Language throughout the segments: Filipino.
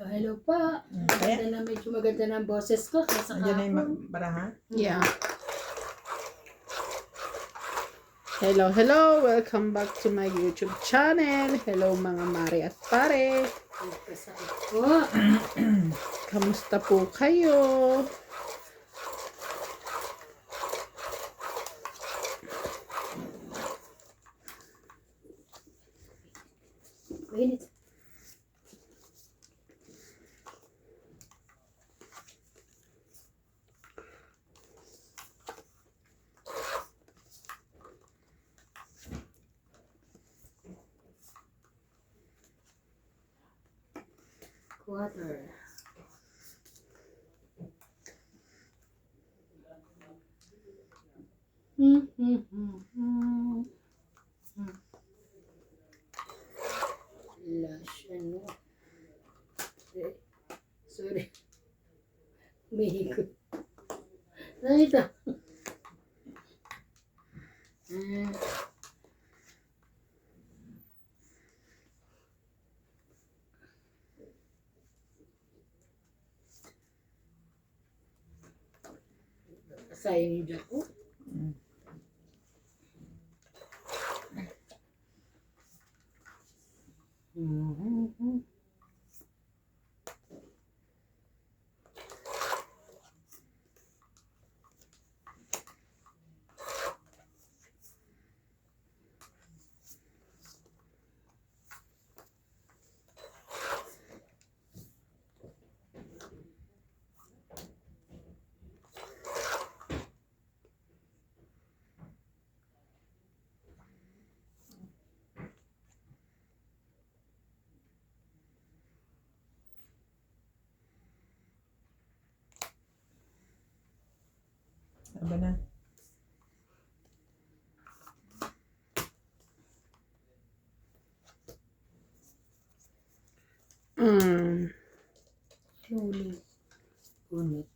Hello po. Maganda na medyo maganda ng boses ko kaysa Andiyan na kahapon. yung baraha? Yeah. Hello. Welcome back to my YouTube channel. Hello mga mare at pare. Nagkasakit po. Kamusta po kayo? Mainit. Water. Lush, ano? Sorry. Umiikot. Nakita. Sayang yung dyan ko. Aba na. Huli. Unit.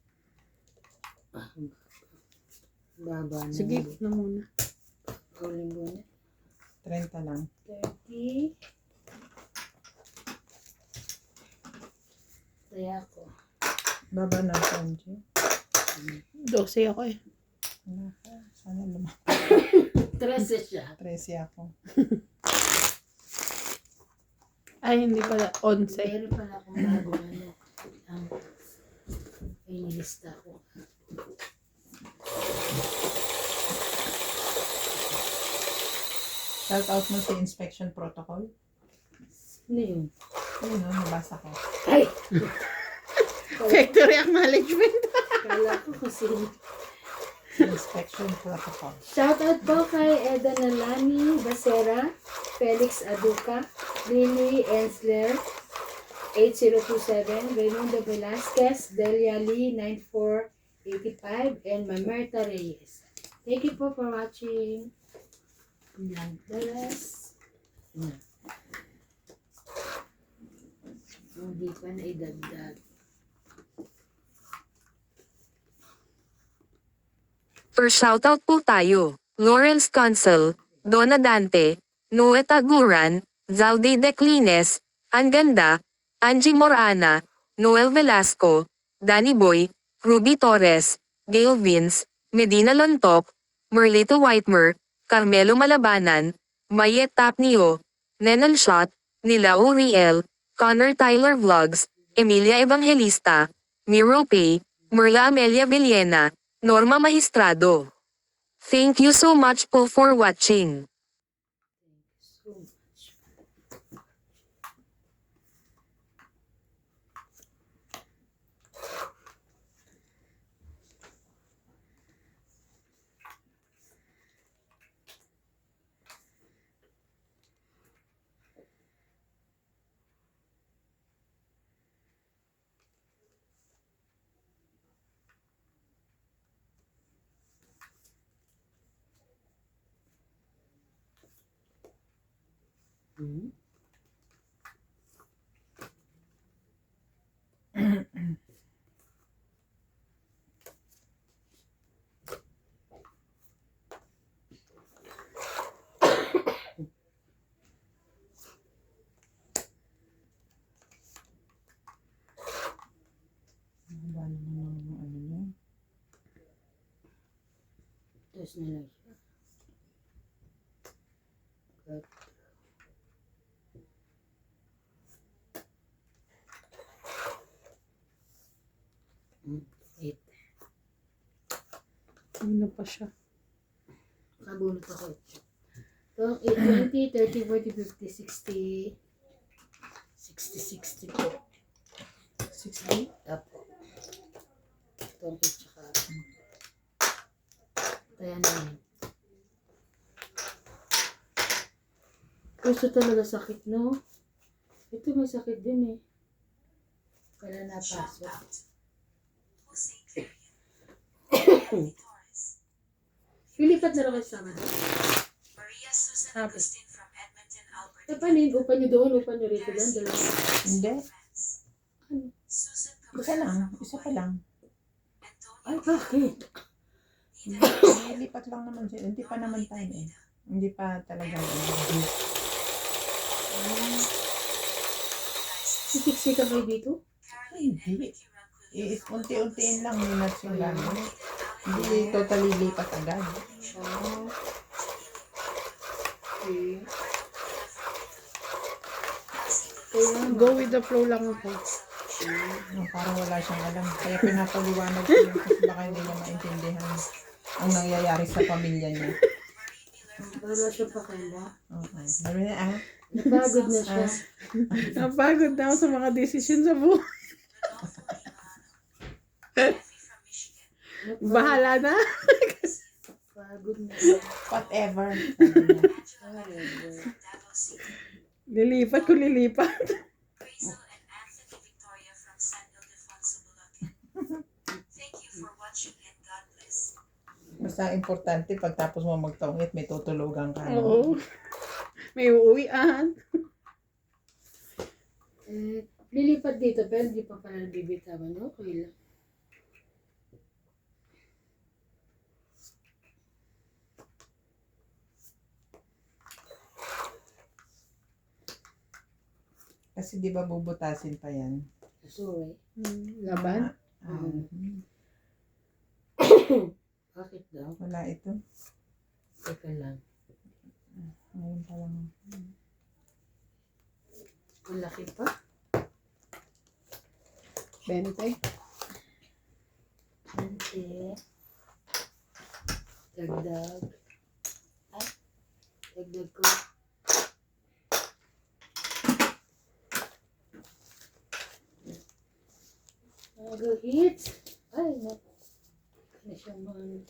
Baba na. Sige na muna. Huling bunit. 30 lang. 30. Kaya ako. Baba na, Sanji. 12 ako eh. Wala ka. Sana lumaki. 13 siya. 13 ako. Ay, hindi pala. 11. Meron pala akong bago ano. Ay, nilista ko. Shout out mo sa inspection protocol. Ano yun? Ayun o, nabasa ko. Ay! Factory acknowledgement. Kala ko kasi. Inspection protocol. Shoutout po kay Eda Nalani Basera, Felix Aduca, Lily Ensler, 8027, Raimundo Velasquez, Delia Lee, 9485, and Mamerta Reyes. Thank you po for watching. Yan, dalas. Yan. Hindi pa na idagdag. Per shoutout po tayo, Lawrence Consul, Donna Dante, Noe Taguran, Zaldi Declines, Anganda, Angie Morana, Noel Velasco, Danny Boy, Ruby Torres, Gail Vince, Medina Lontok, Merlito Whitemer, Carmelo Malabanan, Mayet Tapnio, Nenal Shot, Nila Uriel, Connor Tyler Vlogs, Emilia Evangelista, Miro Pay, Merla Amelia Villena, Norma Magistrado. Thank you so much po for watching. So much. Tapos na lang siya. Cut. Eight. Ano pa siya? Kabunot ako. Itong 8, 20, 30, 40, 50, 60. 60 po. 60? Apo. Itong 8 tsaka. Kaya na yun. Gusto talaga sakit, no? Ito may sakit din eh. Kaya napasok. Lilipat na rin kayo sa amin. Sabi. Eh, paano yun? Upan nyo doon? Upan nyo rito doon? Dalawa. Hindi. Isa lang. Isa pa lang. Ay, bakit? Lipat lang naman siya. Hindi pa naman time eh. Hindi pa talaga. Sisiksikan kayo dito? Hindi. Unti-untiin lang minutes yung gamit. Hindi totally lipat agad. Oh. Okay. Kaya Go with the flow lang ako. Parang wala siyang alam. Kaya pinapaliwanag ko yun kasi baka hindi niya maintindihan ang nangyayari sa pamilya niya. wala siya pa kaya. Okay. Sabi niya, Napagod na siya. Napagod na ako sa mga decision sa buhay. Bahala na. Pagod na siya. whatever. Sabi niya. Lilipat ko lilipat. Basta importante pagtapos mo magtongit, may tutulugan ka. No? Oo. May uuwian. Eh, lilipat dito pero hindi pa pala nabibitawan. Okay lang. Kasi di ba bubutasin pa yan? Sorry. Laban. Bakit daw? Wala ito. Teka lang. Ngayon pa lang. Malaki pa? 20. Hindi. Dagdag. Ay. Dagdag ko. Hits. Ay, no. Ano siya man.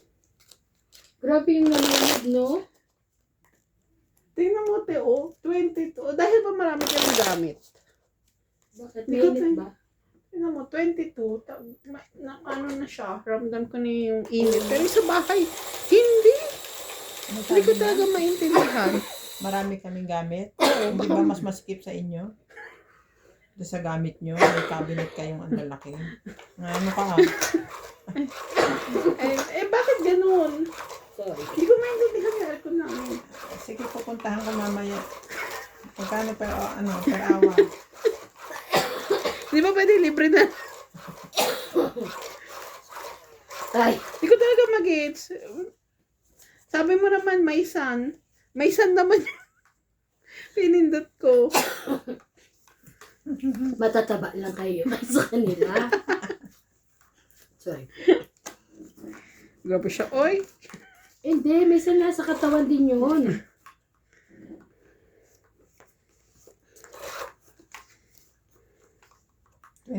Grabe yung nalunod, no? Tingnan mo, Teo. 22. Dahil ba marami kayong gamit? Bakit? Hindi ko Mainit ba? Tingnan mo, 22. Ano na siya. Ramdam ko na yung init. Pero sa bahay, hindi. Ano Hindi ko sabi talaga niya? maintindihan. Marami kaming gamit. Oo, Hindi ba mas maskip sa inyo? Doon sa gamit nyo, may cabinet kayong ang lalaki. Ano ka? Bakit ganun? Sorry. Hindi ko maintindihan yung aircon namin. Sige, pupuntahan ko mamaya. Pagkano per hour? Di ba pwede libre na? Ay! Hindi ko talaga mag-gets. Sabi mo naman, may sun. May sun naman yung pinindot ko. Matataba lang kayo sa kanila. Sorry. Grabe siya, oy. Hindi, may sala sa katawan din yun.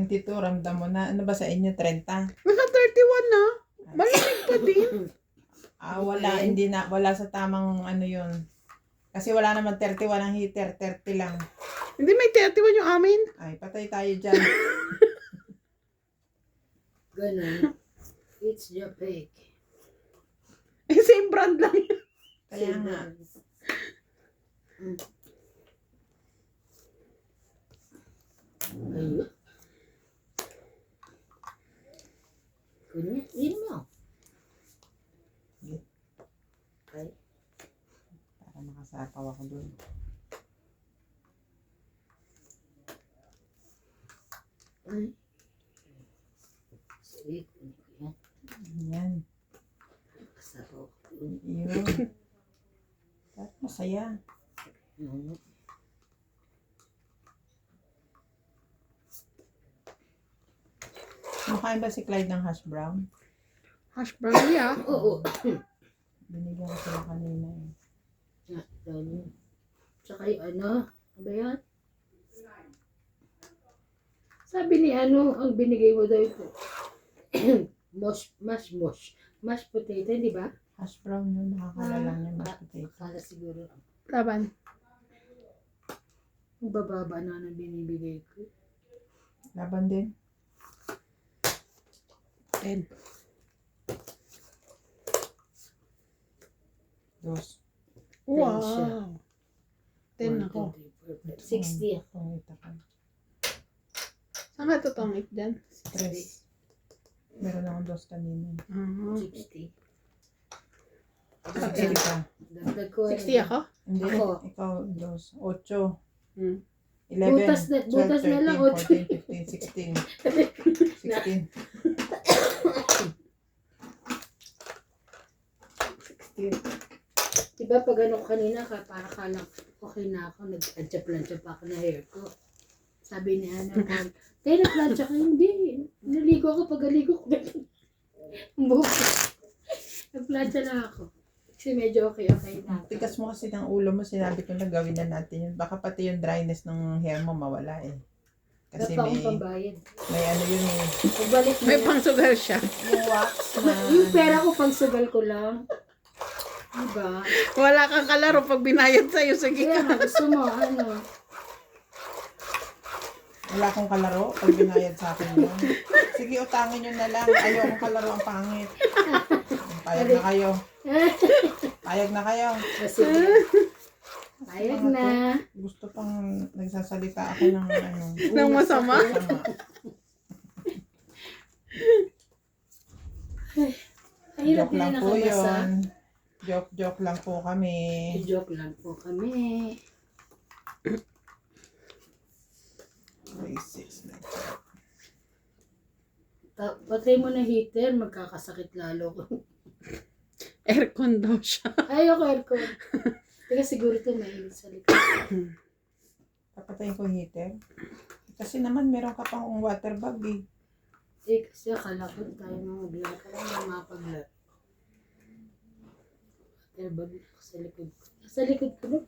Ramdam mo na. Ano ba sa inyo? 30? Nasa 31 na. Malamig pa din. Wala. Hindi na. Wala sa tamang ano yun. Kasi wala naman 31 ang heater. 30 lang. Hindi, may 31 yung amin. Ay, patay tayo dyan. Ganun. It's your pick. Same brand lang yun. Kaya nga. Ayun. Ganun. Yun mo. Okay. Para makasapaw ako dun. Ay. Sige, kunin ko yan. Yan. Kasabaw ko dun. masaya. Mhm. Kumakain ba si Clyde ng hash brown? Hash brown yeah. Oo. Binigyan ko sila kanina eh. Yan. Tsaka yung ano ba yan? Sabi ni ano, ang binigay mo daw ito. Mashed potato, di ba? Hash brown yun, nakakala lang yung mashed potato. Kala siguro. Laban. Ang bababa na ang binibigay ko. Laban din. 10. Dos. Wow. 10 ako. 60. Pangita ka. Saan ka tutungit dyan? Tres. Meron akong dos kanina. 60. Sige ka. Dagdag ko. 60 ako? Hindi, Ako. ikaw dos. 8. Hmm. 11, Butas na lang, 12, 13, 14, 15, 16. 16. Diba pag ano kanina ka, para kalang okay na ako, nag-plancha pa ako na hair ko. Sabi ni ano, tayo nag-plancha ka, hindi. Naligo ako, pag-aligo ko. Buhok. Nag-plancha lang ako. Kasi medyo okay na. Tigas mo kasi ng ulo mo, sinabi ko na gawin na natin yun. Baka pati yung dryness ng hair mo mawala eh. Kasi Dapat akong may pambayad. ano yun eh. Pagbalik mo May yan. pang-sugar siya. Yung wax na Yung pera ko pang sugal ko lang. Diba? Wala kang kalaro pag binayad sa'yo. Sige Kaya ka. nga, gusto mo, ano. wala akong kalaro pag binayad sa akin yun. Sige, utangin nyo na lang. Ayaw akong kalaro ang pangit. Payag na kayo. Payag na kayo. Kasi, payag na. Gusto pang nagsasalita ako ng ano. Nang masama. Sama. Mahirap Joke na lang po nakabasa. yun. Joke lang po kami. Joke lang po kami. Patay mo na heater, magkakasakit lalo ko. Aircon daw siya. Ayoko aircon. Teka siguro ito mainit sa likod. Papatayin ko yung heater. Kasi naman meron ka pang water bag eh. Eh kasi akala ko tayo maglaro ka lang ng mapaglat. Water bag sa likod ko. Sa likod ko no?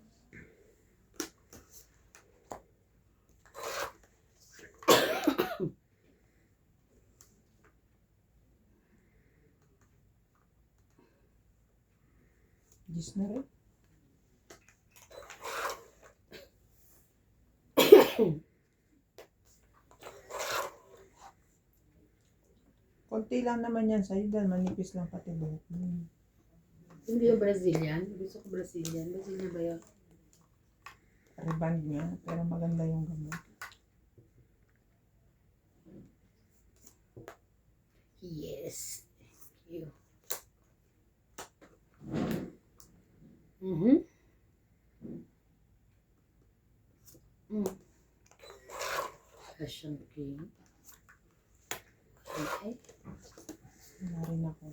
Gis na rin. Konti lang naman yan sa'yo dahil manipis lang pati buhok mo. Hindi yung Brazilian. Gusto ko Brazilian. Brazilian ba yun? Reband nga, pero maganda yung gamot. Yes. Thank you. Mm-hmm. Fashion king. Okay. Wala rin ako.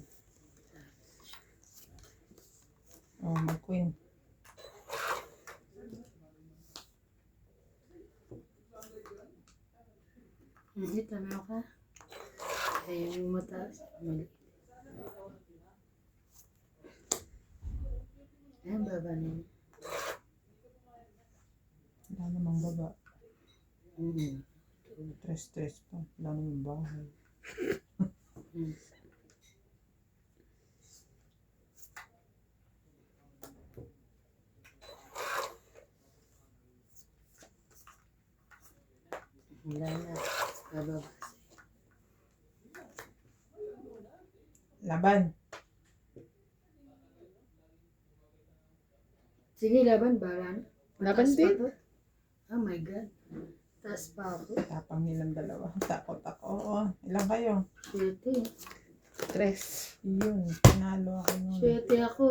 Oh, mag-queen. Hindi, tama ka. Ayaw yung mataas. Mali. Ayan, baba na yun. Wala namang baba. Mm. Stress pa. Wala namang bahay. Mm. Wala na. Bababa. Laban. Sige, laban, balan. Laban Taas pa din. to. Oh my God. Taas pa ako. Tapang nilang dalawa. Takot ako. Oo. Ilang kayo? 7. 3. Yun. Pinalo ako nun. 7 ako.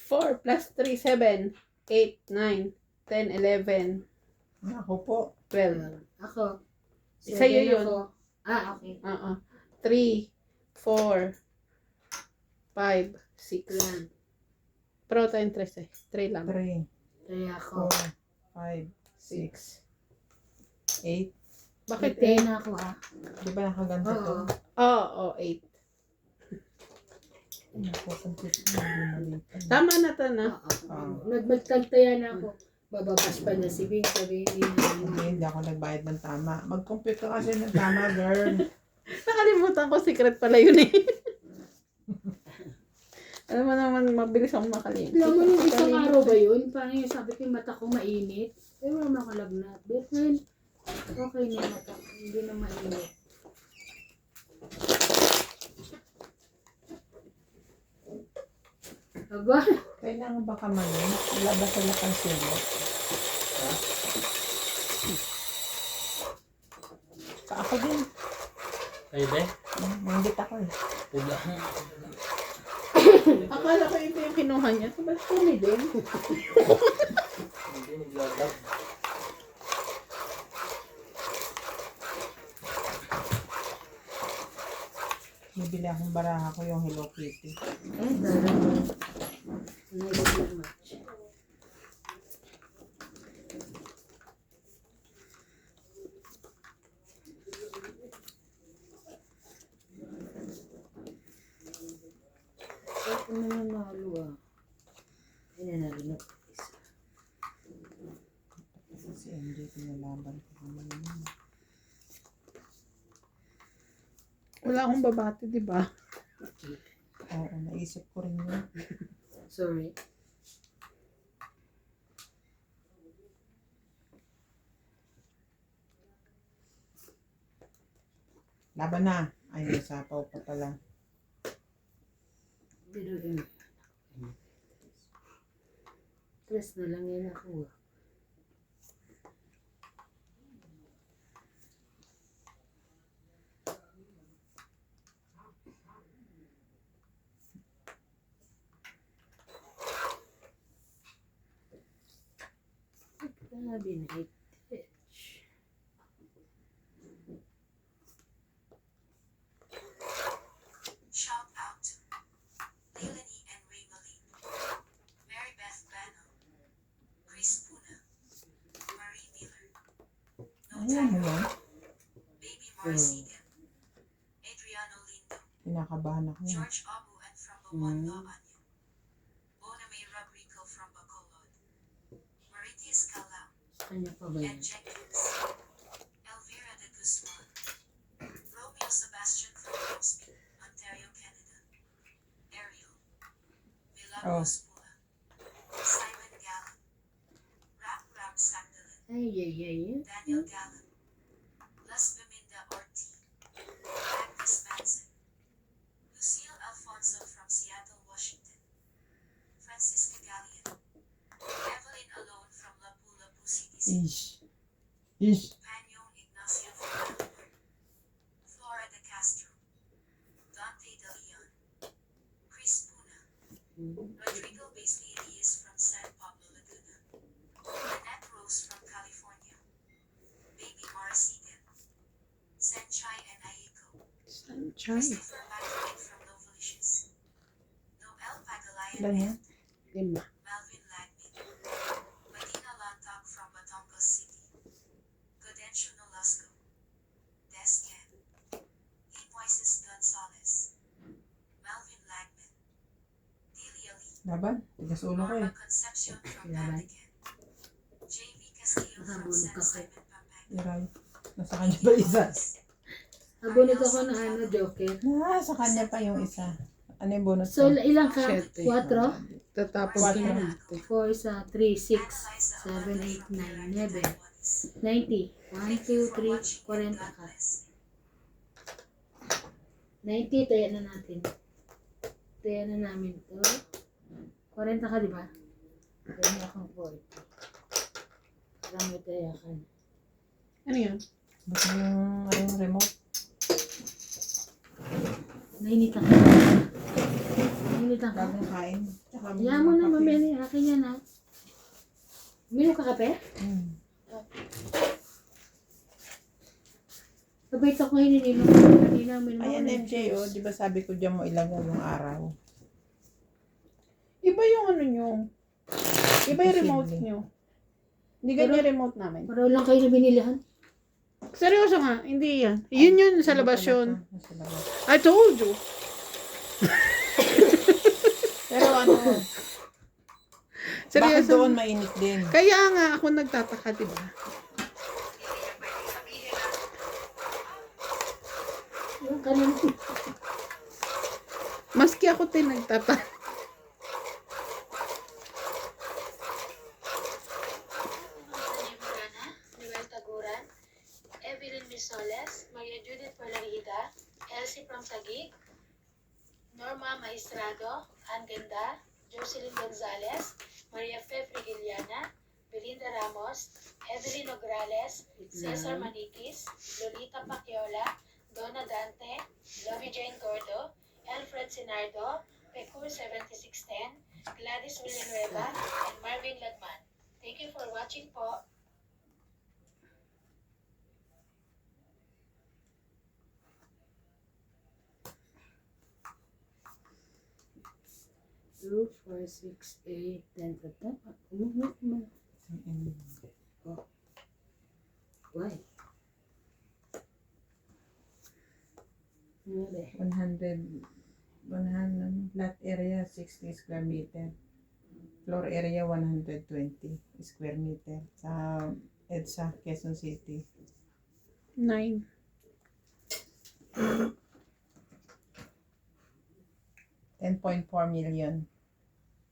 4 plus 3, 7, 8, 9, 10, 11, Ako po. 12. Ako. Sa'yo 7 yun. ako. Ah, okay. 3, 4, 5, 6, Yan. Protein 3 eh. 3 lang. 3, Kaya ako. 4, 5, 6, 8. Bakit Kaya 8? na ako ah. Di ba nakaganto to? Oo. Oo, 8. Nakukumpit na, hindi malitan. Tama na to na. Oo. Nagtagtaya na ako. Bababas pa na si Bing. Sabi hindi na. Hindi ako nagbayad ng tama. Mag-compute ka kasi ng tama, girl. Nakalimutan ko, secret pala yun eh. Alam mo naman, mabilis akong makalimutan. Alam mo yung isang araw ba yun? Parang yung sabi ko yung mata ko mainit. Pero wala makalagnat. But then, okay na yung mata. Hindi na mainit. Aba, Kailangan ba kamanin? Labas sa lakang silo. Sa ako din. Kayo ba? Manggit ako eh. Wala. Akala ko ito yung kinuha niya. Sabay, kumi din. Hindi naglalab. Bibili akong baraha ko yung Hello Kitty. eh, dara. Nice so much. Ako na nanalo ah. Ay, nanalo na. Si MJ pinalaban ko naman yun. Wala akong babati, di ba? Oo, naisip ko rin yun. Sorry. Laban na. Ay, nasapaw pa pala. Biruin. Tres na lang yan ako ah. Grabe na bitch. Shout out to Leilani and Raymaline, Mary Beth Bano, Chris Puna, Marie Miller, No Ayan mo Time, yun. Baby Marcigan, Adriano Lindo, Kinakabahan ako. George Abu and from Bawan La Anyo, Boname Rodrigo from Bacolod, Maritius Calao, Kanya pa ba yun? Ed Jenkins, Elvira de Guzman, Romeo Sebastian from Roseby, Ontario, Canada, Ariel, Milagros Pula, Simon Gallen, Rap Sagdalin, Ay, ay, ay. Daniel Gallen, Les Beminda Orti, Agnes Manson, Lucille Alfonso from Seattle, Washington, Francisca Gallian, Evelyn Alone from Lapu-Lapu City, Ish. Ish. Panyong Ignacio from Melbourne, Flora de Castro, Dante De Leon, Chris Puna, Rodrigo Basley Elias from San Pablo, Laguna, Annette Rose from California, Baby Marcigan, Senchai and Ayeko, Sunshine. Christopher McLean from Novelicious, Noel Pagalayan Ilan yan? and 5. Melvin Lagmin, Medina Lantak from Batangas City, Godencio Nolasco, Descan, Lee Moises Gonzalez, Melvin Lagmin, Delia Lee, Laban. Tigas ulo ko Norma eh. Concepcion from Laban. Vatican, JV Castillo from Nabulog San ka Simon, Pampanga, Iray. Nasa kanya pa isa. Abunod ako ng ano, Joker. Sa kanya pa yung isa. Ano yung bonus So, ko? ilang ka? 4? 7. Tatapos ko na. 4 sa 3, 6, 7, 8, 9, 9, 90. 1, 2, 3, 40 ka. 90, taya na natin. Taya na namin to. 40 ka, di ba? Taya na akong 40. Parang may taya ka na. Ano yun? Ba't yung remote? Nainitan ka. Nainitan ka. Bagong kain. Tsaka Hayaan mo na, kape. mamaya akin yan ha. Uminom ka kape? Sabay ako hinininom ko kanina. Uminom ako Ayan, na. FJ, oh. Di ba sabi ko dyan mo ilagay yung araw? Iba yung yung ano nyo. Iba yung remote Imposible. nyo. Hindi ganyan remote namin. Pareho lang kayo na binilihan. Seryoso nga, hindi yan. Yun sa labas yun. Nasa labas. I told you. Pero ano, bakit Seryoso. doon mainit din? Kaya nga ako nagtataka, diba? Yung kanin. Maski ako nagtataka. Angie Morana, Noel Taguran, Evelyn Misoles, Maria Judith Perlarida, Elsie from Taguig, Norma Maestrado, Ann Ganda, Jocelyn Gonzalez, Maria Fe Frigiliana, Belinda Ramos, Evelyn Nograles, Cesar Maniquis, Lolita Paciola, Donna Dante, Lovie Jane Gordo, Alfred Sinardo, Pecur 7610, Gladys Villanueva, and Marvin Lagman. Thank you for watching po. Two, four, six, eight, 10, 10. Oh. Why? Ano 100 flat area 60 square meter. Floor area 120 square meter sa EDSA, Quezon City. 9. 10.4 million.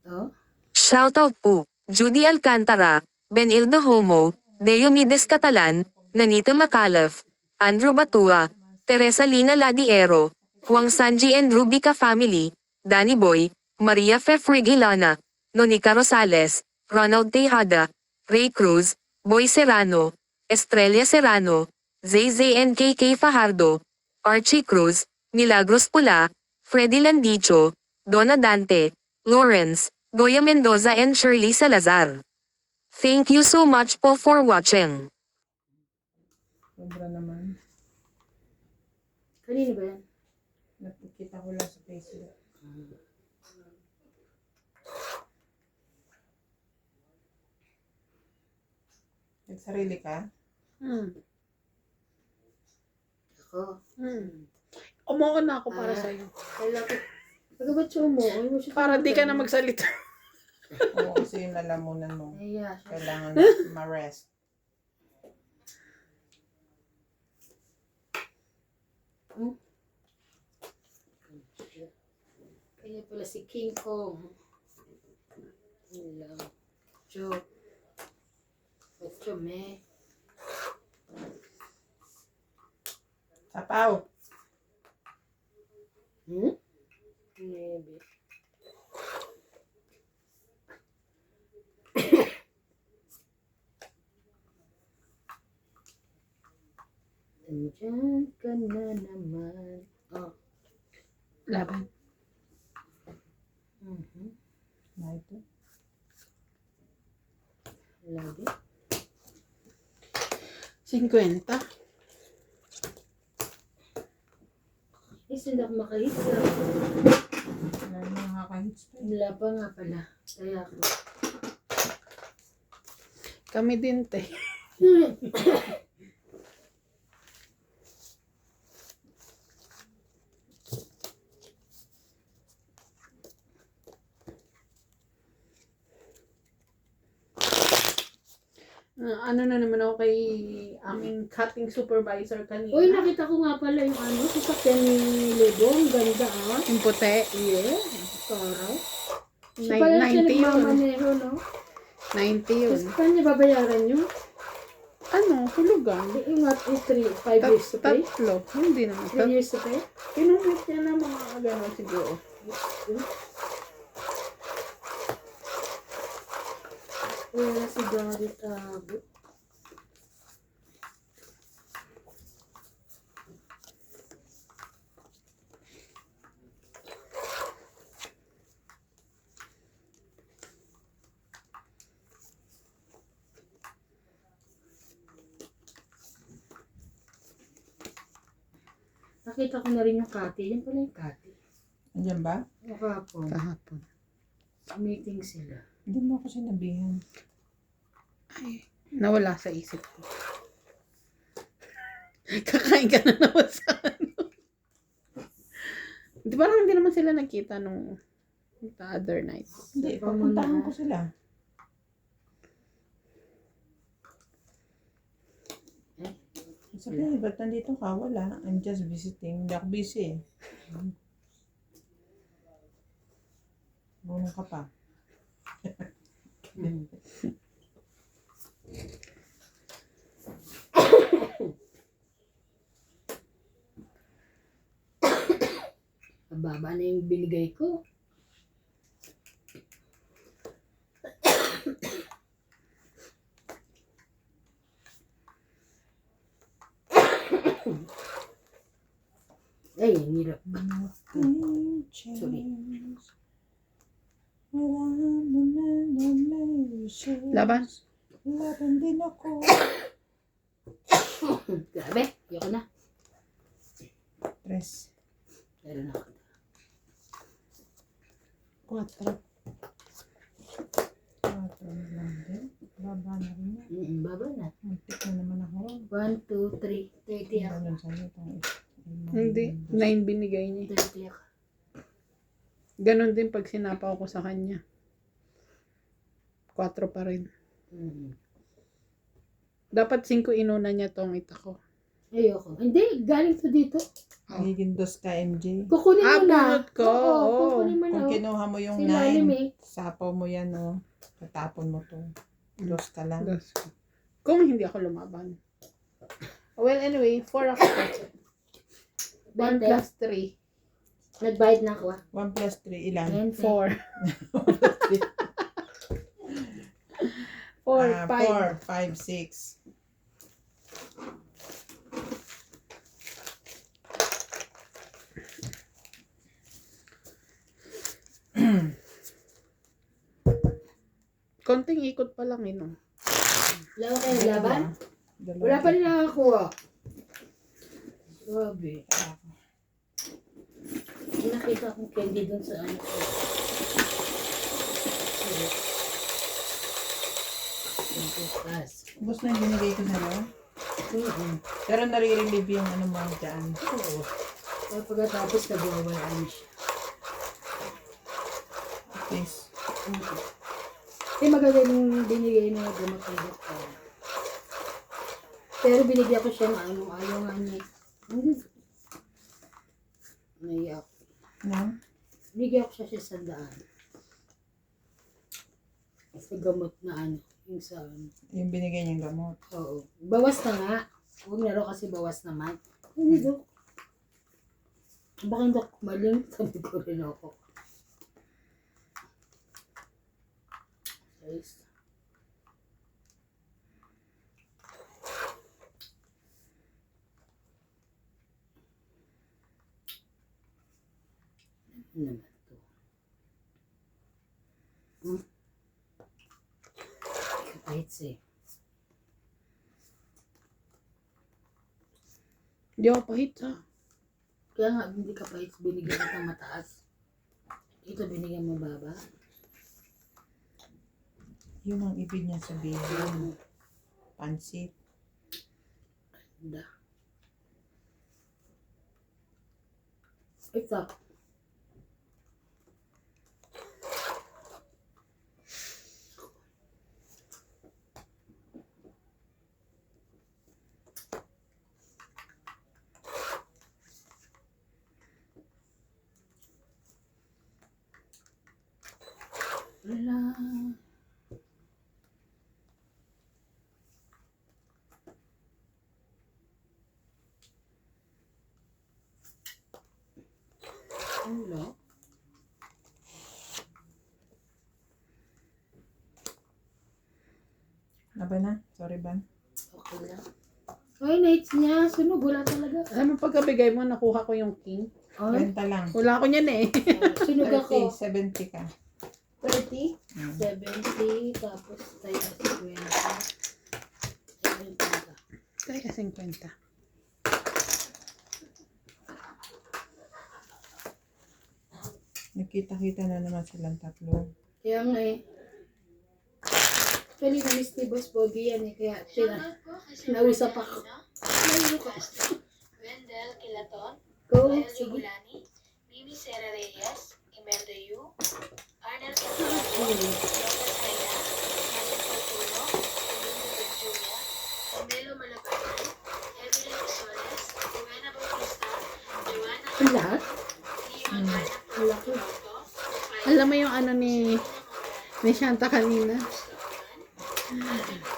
Oh? Shoutout po, Judy Alcantara, Benildo Homo, Diomedes Catalan, Nanita Macalef, Andrew Batua, Teresa Lina Ladiero, Juan Sanji and Rubica Family, Danny Boy, Maria Fefrigilana, Nonica Rosales, Ronald Tejada, Ray Cruz, Boy Serrano, Estrella Serrano, ZZNKK Fajardo, Archie Cruz, Milagros Pula, Freddy Landicho, Donna Dante, Lawrence, Goya Mendoza and Shirley Salazar. Thank you so much po for watching. Sobra naman. Kanino ba yan? Nakikita ko lang sa Facebook. Nagsarili ka? Ako. Umuo na ako para Ah. sa'yo. Kala ko. Pag ba't siya umuo? Ay, mo siya Para di ka na magsalita. Oo, kasi yung lalamunan mo. Naiya siya. Kailangan ma-rest. Kaya pala si King Kong. Hello. Joke. Ocho me. Sapaw! Maybe. Andyan ka na naman. Oh. Laban. Mhm. Na ito. Lagi. 50. Hindi na ako makahits lang. Wala na nakaka-hits pa. Wala pa nga pala. Kaya ako. Kami din, te. Ano na naman ako kay aming cutting supervisor kanina. Uy, nakita ko nga pala yung ano, sasakyan ni Lebo. Ang ganda ah. Yung puti. Yeah. Parang. Siya pala siya 90 yun. nagmamaneho, no? 90 yun. Tapos paano niya babayaran yun? Ano? Hulugan. Yung what, 5 years to pay? Tatlo. Hindi naman. 3 years to pay? Kinumit niya na mga gano'n siguro. Wala si Daddy Tabo. Nakita ko na rin yung kati. Yan pala yung kati. Andiyan ba? Kahapon. Kahapon. Meeting sila. Hindi mo ako sinabihan. Ay, nawala sa isip ko. Kakain ka na naman sa ano. Di ba hindi naman sila nagkita nung the other night? Hindi, Sa papuntahan pamunahan. ko sila. Sabi niya, ba't nandito ka? Wala. I'm just visiting. Hindi ako busy eh. Bunong ka pa. Mababa na yung binigay ko. Ay, ang hirap. Nothing changes. Wala naman na measures. Laban? Laban din ako. Grabe, ayoko na. Tres. Meron ako. 4. 4 lang din. Baba na rin yan. Baba na. Muntik na naman ako. 1, 2, 3, 30 ako. Ganun sa'yo itong Hindi. 9 binigay niya. 30 ako. Ganon din pag sinapaw ko sa kanya. 4 pa rin. Dapat 5 inuna niya tong itako. Ayoko. Hindi, galing to dito. Magiging 2 ka, MJ. Kukunin mo na. bunot ko. Oo, kukunin mo na. Kung kinuha mo yung Si Lalim 9, eh. sapaw mo yan, oh. Tatapon mo to. 2 ka lang. Das. Kung hindi ako lumaban. Well, anyway, 4 ako. 1 Bente. plus 3. Nagbayad na ako ah. 1 plus 3, ilan? 20. 4. 4, 5. 4, 5, 6. Konting ikot pa lang no? Wala ba kayong laban? Dalawa. Wala pa rin nakakuha. Grabe. May nakita akong candy dun sa ano ko. Pass. Ubus na yung binigay ko sa'yo. Pero nare-relieve yung ano mo dyan. Oo. Kaya pagkatapos nagwawalaan siya. Please. Eh maganda yung binigay na gamot ng doktor. Pero binigyan ko siya ng ano, ayaw nga niya. Naiyak. No? Binigyan ko siya 100. Sa gamot na ano, yung sa ano. Yung binigay niyang gamot. Oo. Bawas na nga. Huwag na raw kasi bawas naman. Hindi dok. Baka hindi ako maling. Sabi ko rin ako. Guys. Ano naman to? Kapahit eh. Hindi ako pahit ha. Kaya nga, hindi ka pa binigyan kita mataas. Ito binigyan mo baba. Yun ang ibig niya sabihin. Pansit. Ganda. Ito. Wala. Wala. Aba na? Sorry, Ban. Okay lang. Ay, nights niya. Sunog. Wala talaga. Alam mo, pagkabigay mo, nakuha ko yung king. Ay, 20 lang. Wala ko niyan eh. sunog ako. 70 ka. 30, 70, tapos tayo 50. 70 ka. Kaya 50. Nagkita-kita na naman silang tatlo. Kaya nga eh. Actually, na-miss ni Boss Bobby yan eh. Kaya nausap ako. Nalilo ko. Wendell Kilaton, Go, Noel sige. Yugulani, Mimi Sera Reyes, Imelda Yu, Arnel Santiago, Lopez Reyna, Marlon Fortuno, Elizabeth Julia, Carmelo Malabanan, Evelyn Isoles, Rowena Bautista, Joanna Ang lahat? Leo Magana, Ang laki. Alam mo yung ano ni Shanta kanina?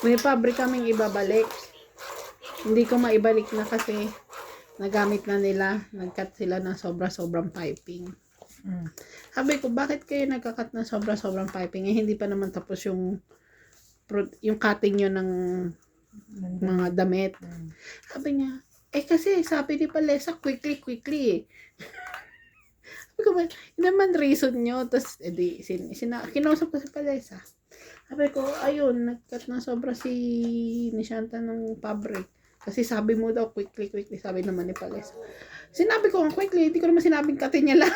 May pabrika kaming ibabalik. Hindi ko maibalik na kasi nagamit na nila. Nag-cut sila ng sobra-sobrang piping. Mm. Sabi ko, bakit kayo nagka-cut ng sobra-sobrang piping? Eh, hindi pa naman tapos yung cutting nyo ng mga damit. Mm. Sabi niya, kasi sabi ni Palesa, quickly eh. Sabi ko, "Yun naman reason nyo." Tapos, kinausap ko si Palesa. Sabi ko, ayun, nag-cut na sobra si Nishanta ng fabric. Kasi sabi mo daw, quickly, sabi naman ni Palesa. Sinabi ko, quickly, hindi ko naman sinabing cutin niya lang.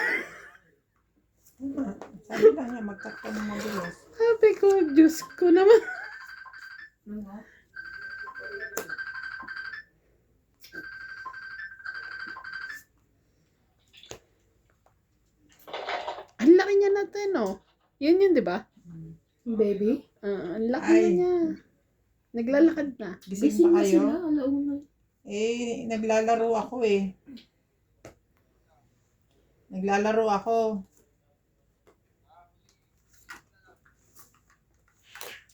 Sabi lang niya, mag-cut ka ng mabilis. Sabi ko, Diyos ko naman. Ang laki niya natin, oh. Yun, di ba? Baby? Ang laki Ay. na niya. Naglalakad na. Gising Gising pa na kayo? sila. Alauna. Naglalaro ako eh. Naglalaro ako.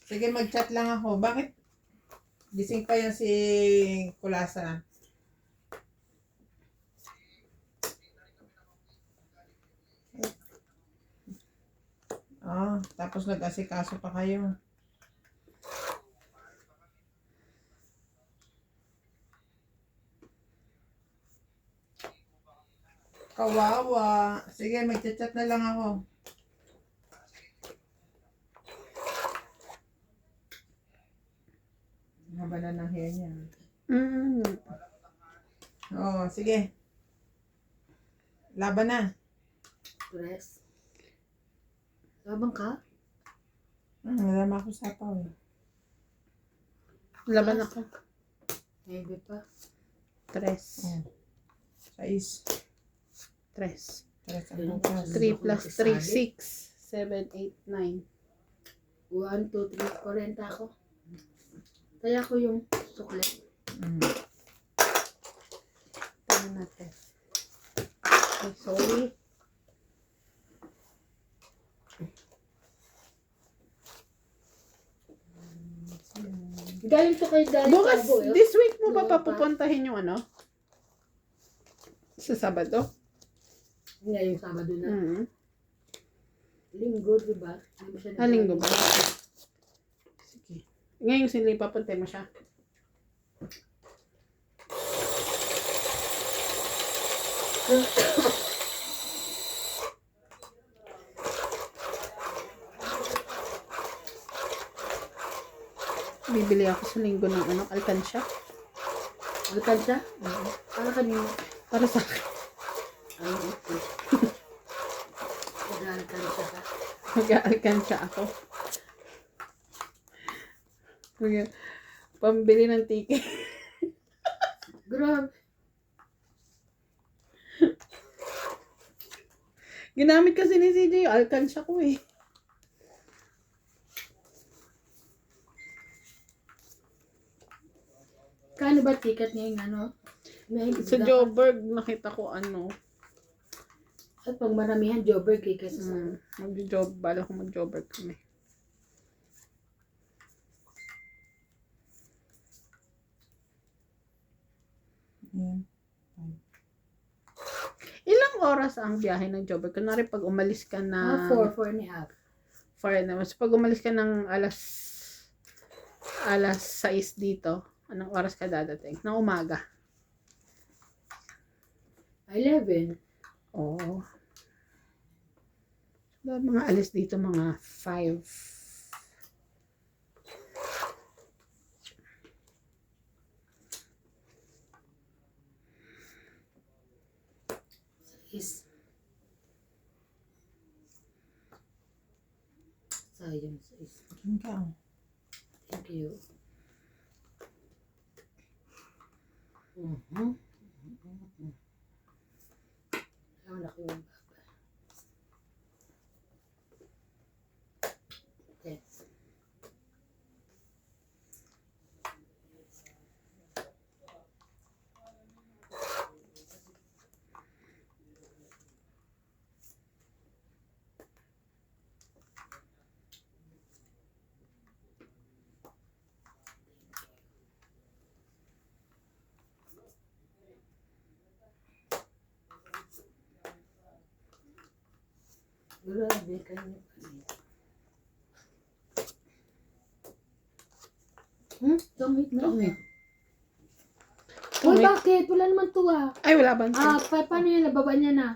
Sige, mag-chat lang ako. Bakit? Gising pa yan si Kulasa. Tapos nag-asikaso pa kayo. Kawawa. Sige, mag-chat na lang ako. Haba na ng hair niya. Sige. Laban na. Dress. Labang ka? Wala na ako sapaw eh. Laban ako. Maybe pa. 3. Sais. 3. Tres ang bukas. 3 plus 3, 6. 7, 8, 9. 1, 2, 3, 40 ako. Kaya ko yung sukle. Tingnan natin. Okay, sorry. Galing to kay Daddy Bukas, Cabo, eh. this week mo ba Bukas pa. papupuntahin yung ano? Sa Sabado? Ngayong Sabado na. Mm. Linggo, di ba? Hindi mo siya Linggo ba? Sige. Ngayon sila papunta mo siya. Bibili ako sa linggo ng alkansya. Alkansya? Para kanina. Para sa akin. Ay, okay. Mag-alkansya ka. Mag-alkansya ako. Pambili ng ticket. Grabe. Ginamit kasi ni CJ yung alkansya ko eh. Kano ba ticket niya yung ano? Sa Joburg, nakita ko ano. At pag maramihan, Joburg eh. Kasi sa... Bala ko mag-Joburg kami. Yan. Ilang oras ang biyahe ng Joburg? Kunwari pag umalis ka na... 4 and a half. 4 na. So, pag umalis ka ng alas 6 dito, anong oras ka dadating? Ng umaga. 11. Oo. So, mga alis dito, mga 5. Is sayang size. Yun ka. Thank you. Mhm. Ang laki ng baba. Okay. Grabe kayo. Tungit na. Tungit. Uy, Tungit. bakit? Wala naman tuwa. Ay, wala bang Paano yan? Nababa niya na.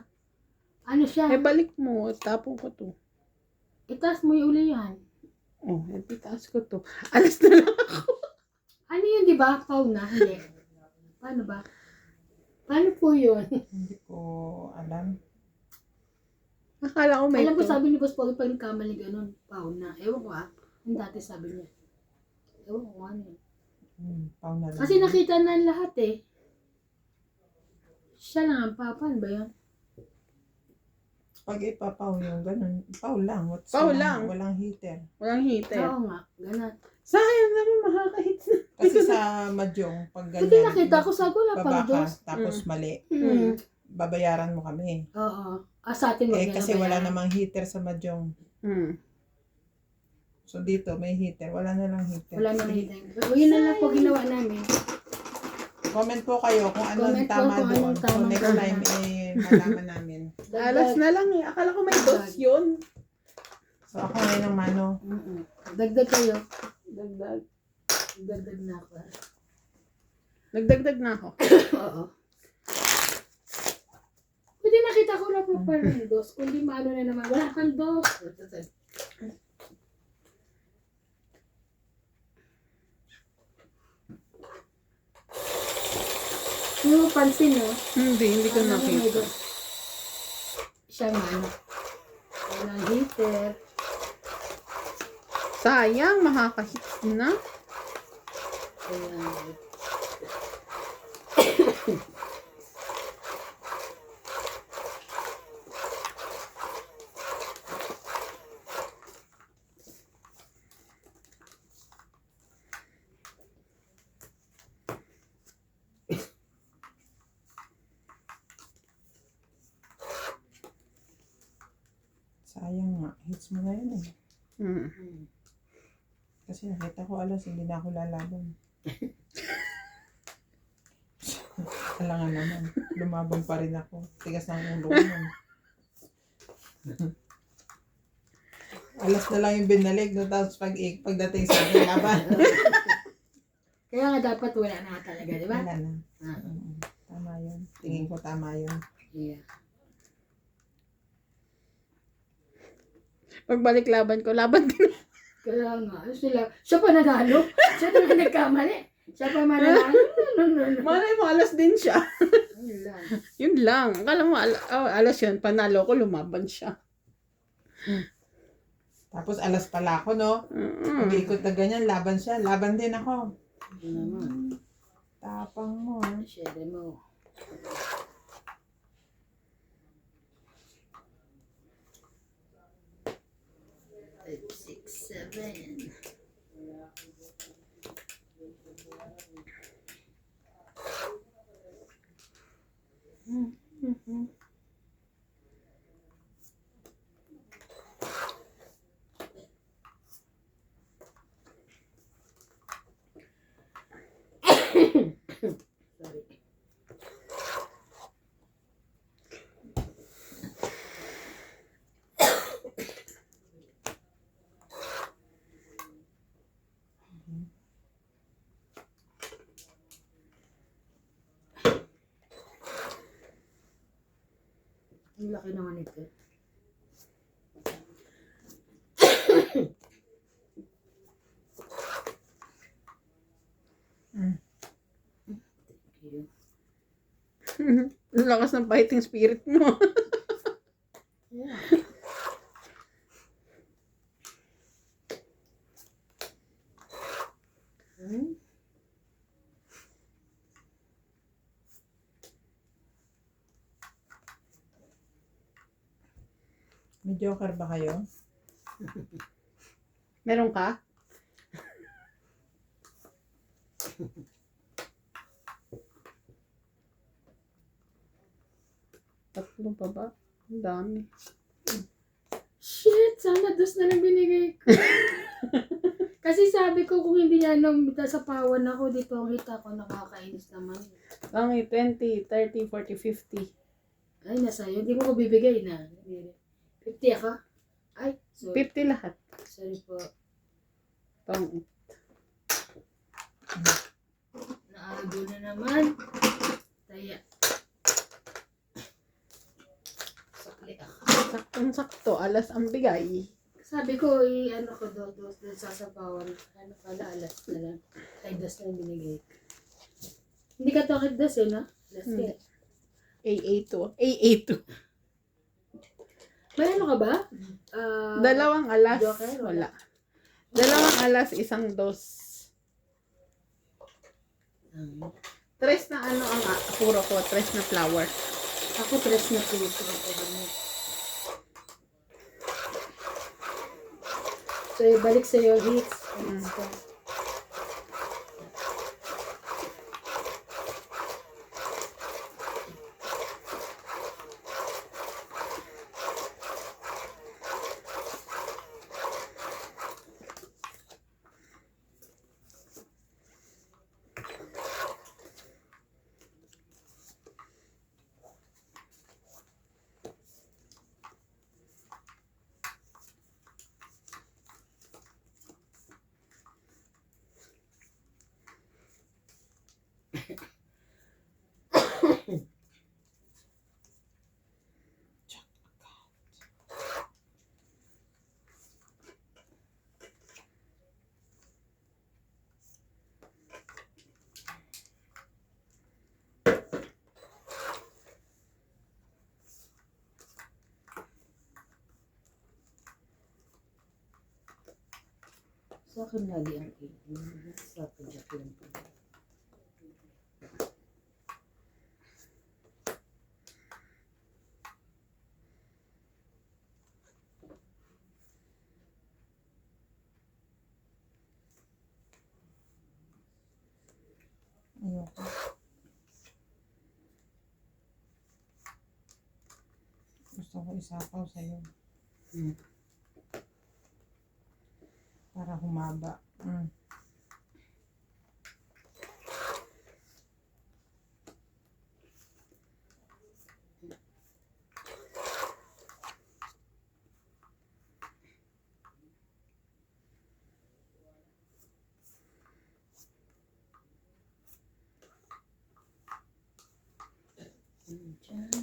Ano siya? Eh, balik mo. Tapon ko to. Itaas mo yung uli yan. Oh, itaas ko to. Alas na lang. Ano yun, di ba? Fauna? Hindi. Paano ba? Paano po yun? Hindi ko alam. Akala ko may Alam ko to. sabi ni Boss Pogi pag nagkamali ganun, fauna. Ewan ko Yung dati sabi niya. Ewan ko ano yun. Pau na lang. Kasi nakita na lahat eh. Siya lang ang papan ba yun? Pag ipapaw yung ganun, pau lang. Pau lang. Walang heater. Walang heater. Oo nga, ganun. Sayang naman, makakahits na. Kasi sa madyong, pag ganyan, Hindi nakita ko sa wala baba pang ka, dos. tapos mali, Hmm. babayaran mo kami. Oo. Sa atin wag Kasi na wala bayaran. namang heater sa madyong. So dito, may heater. Wala na lang heater. Wala na nakita. So, yun na lang po ginawa namin. Comment po kayo kung ano Comment ang po tama kung doon. anong So tamang next tama. time, malaman namin. Alas na lang eh. Akala ko may dos yun. So ako ngayon ang mano. Dagdag kayo. Dagdag. Dagdag na ako. Nagdagdag na ako. Oo. Hindi nakita ko na po pala yung dos. Kundi maano na naman. Wala kang dos. Hindi mo pansin, no? Hindi ko Ano may nakita. dos? Siya man. Walang heater. Sayang, makakahits na. Ayan. Sayang nga. Hits mo na yun eh. Hmm. Kasi nakita ko alas, hindi na ako lalaban. Alangan naman. Lumaban pa rin ako. Tigas ng ulo ko nun. Alas na lang yung binalig. No? Tapos pagdating sa akin, laban. Kaya nga dapat wala na talaga, di ba? Wala na. Ah. Tama yun. Tingin ko tama yun. Yeah. Pagbalik laban ko, laban din. Kaya nga, siya pa nanalo. Siya talaga nagkamali. Siya pa mananalo. No. Malay mo, alas din siya. Yun lang. Yun lang. Akala mo, alas yun. Panalo ko, lumaban siya. Tapos alas pala ako, no? Pag-iikot na ganyan, laban siya. Laban din ako. Yun naman. Tapang mo, ha? Share mo. 5, 6, 7. Sorry. Ang laki naman ito. Thank you. Ang lakas ng fighting spirit mo. Yeah. May joker ba kayo? Meron ka? Tatlo pa ba? Ang dami. Shit! Sana dos na lang binigay ko. Kasi sabi ko kung hindi niya sa pawan ako, dito ang hita ko, nakakainis naman. Ang 20, 30, 40, 50. Ay, nasa iyo. Hindi mo ko bibigay na. 50 ako? Ay, sorry. 50 lahat. Sorry po. Pang Naargo na naman. Taya. Sakli ako. saktong-sakto, alas ang bigay. Sabi ko, ano ko dos sasapawan. Ano pala, alas na lang. Ay, dos na lang binigay. Hindi ka to dos eh, no? Alas Hindi. ka. AA2. AA2. May ano ka ba? Dalawang alas. Joker, Wala. Dalawang alas, isang dos. Tres na ano ang puro ko. Tres na flower. Ako, tres na puso. So, balik sa'yo, hits. Hits ka. Sa akin lagi ang sa pajak lang po. Ayoko. Gusto ko isapaw sa'yo. Para humaba. Diyan ka na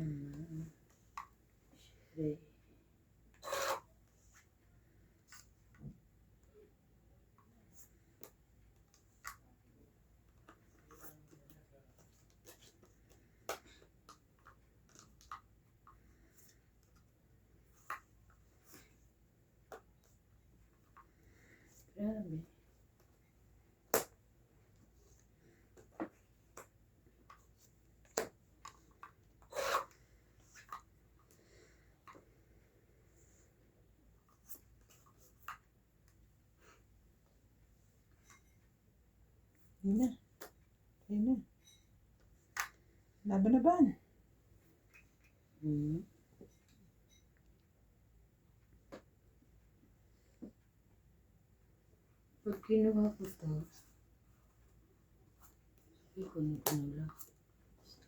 naman. Siyempre. Grabe. Yun na. Yun na. Laban-laban. Pag kinuha ko to, ikunin ko na lang.